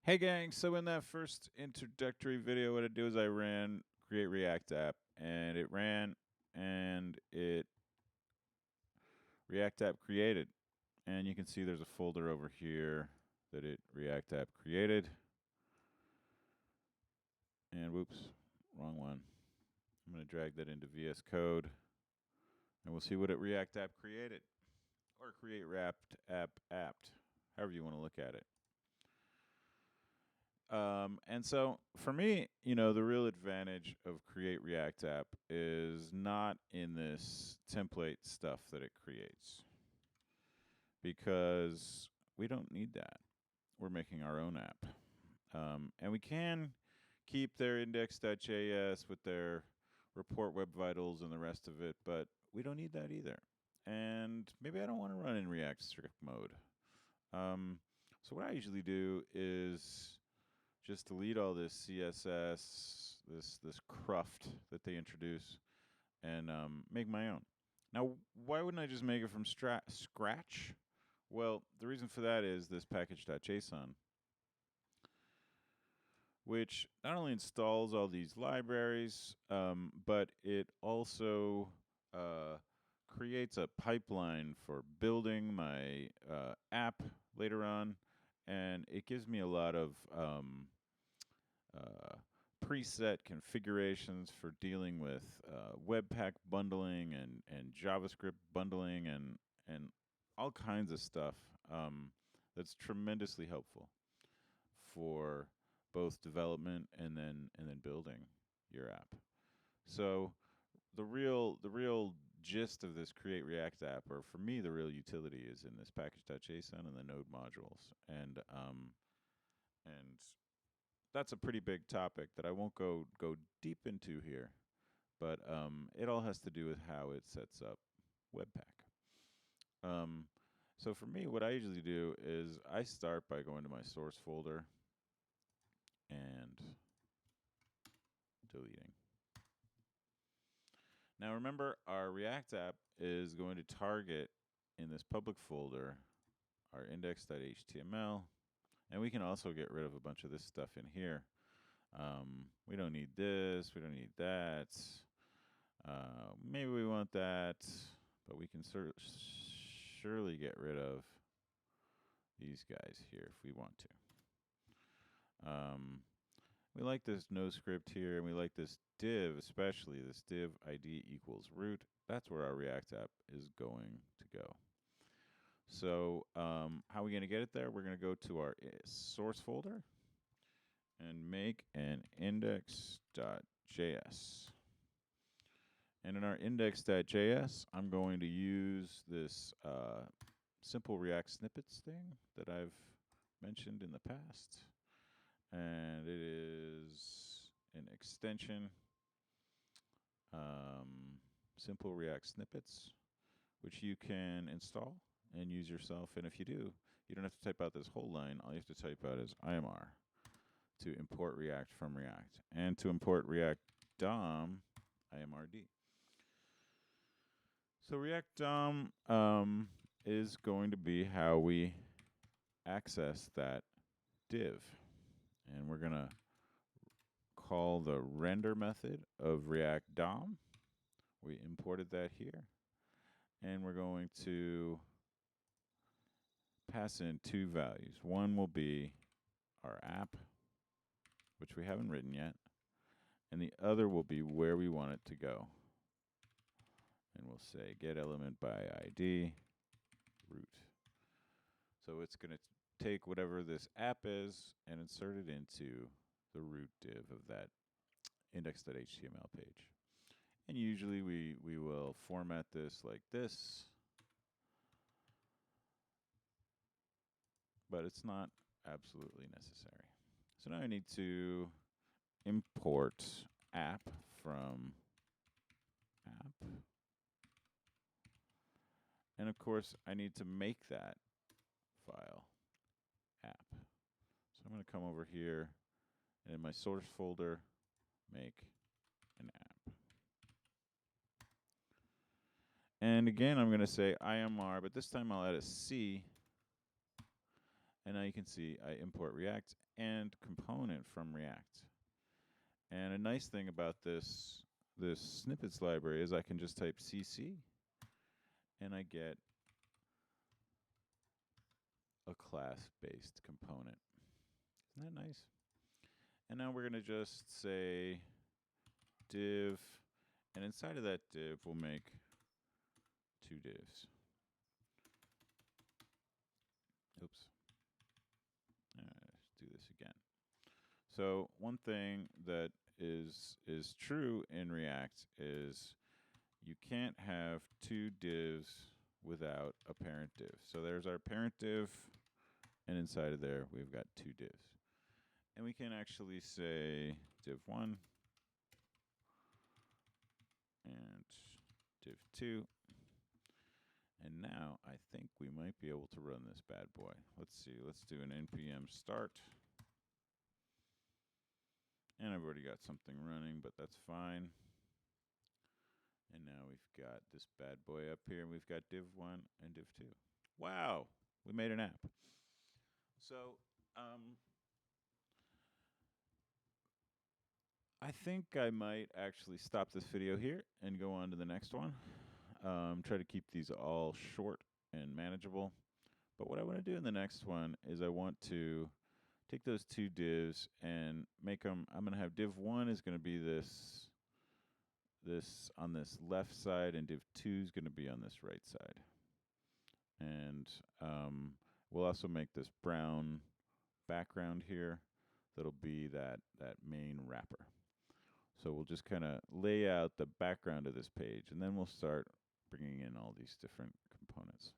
Hey gang, so in that first introductory video, what I do is I ran create React app, and it ran, and it React app created, and you can see there's a folder over here that it React app created, and whoops, wrong one. I'm gonna drag that into VS Code, and we'll see what it React app created, or create React app apt, however you want to look at it. And so for me, the real advantage of Create React App is not in this template stuff that it creates, because we don't need that. We're making our own app. And we can keep their index.js with their report web vitals and the rest of it, but we don't need that either. And maybe I don't want to run in React strict mode. So what I usually do is just delete all this CSS, this cruft that they introduce, and make my own. Now, why wouldn't I just make it from scratch? Well, the reason for that is this package.json, which not only installs all these libraries, but it also creates a pipeline for building my app later on, and it gives me a lot of uh, preset configurations for dealing with Webpack bundling and JavaScript bundling and all kinds of stuff that's tremendously helpful for both development and then building your app. So the real gist of this Create React app, or for me the real utility, is in this package.json and the node modules. And that's a pretty big topic that I won't go deep into here, but it all has to do with how it sets up Webpack. So for me, what I usually do is I start by going to my source folder and deleting. Now remember, our React app is going to target in this public folder our index.html, and we can also get rid of a bunch of this stuff in here. We don't need this, we don't need that. Maybe we want that, but we can surely get rid of these guys here if we want to. We like this no script here, and we like this div, especially this div ID equals root. That's where our React app is going to go. So how are we going to get it there? We're going to go to our source folder and make an index.js. And in our index.js, I'm going to use this simple React snippets thing that I've mentioned in the past. And it is an extension, simple React snippets, which you can install and use yourself. And if you do, you don't have to type out this whole line. All you have to type out is IMR to import React from React. And to import React DOM, IMRD. So React DOM is going to be how we access that div. And we're going to call the render method of React DOM. We imported that here. And we're going to pass in two values. One will be our app, which we haven't written yet. And the other will be where we want it to go. And we'll say get element by ID, root. So it's going to take whatever this app is and insert it into the root div of that index.html page. And usually we will format this like this, but it's not absolutely necessary. So now I need to import app from app. And of course, I need to make that file app. So I'm going to come over here and in my source folder, make an app. And again, I'm going to say IMR, but this time I'll add a C. And now you can see I import React and component from React. And a nice thing about this snippets library is I can just type CC and I get a class-based component. Isn't that nice? And now we're going to just say div, and inside of that div we'll make two divs. Oops. Let's do this again. So one thing that is true in React is you can't have two divs without a parent div. So there's our parent div, and inside of there we've got two divs. And we can actually say div1 and div2. And now I think we might be able to run this bad boy. Let's see, let's do an npm start. And I've already got something running, but that's fine. And now we've got this bad boy up here, and we've got div1 and div2. Wow, we made an app. So I think I might actually stop this video here and go on to the next one. Try to keep these all short and manageable. But what I want to do in the next one is I want to take those two divs and make them, I'm going to have div1 is going to be this on this left side, and div2 is going to be on this right side. And we'll also make this brown background here that'll be that main wrapper. So we'll just kind of lay out the background of this page, and then we'll start bringing in all these different components.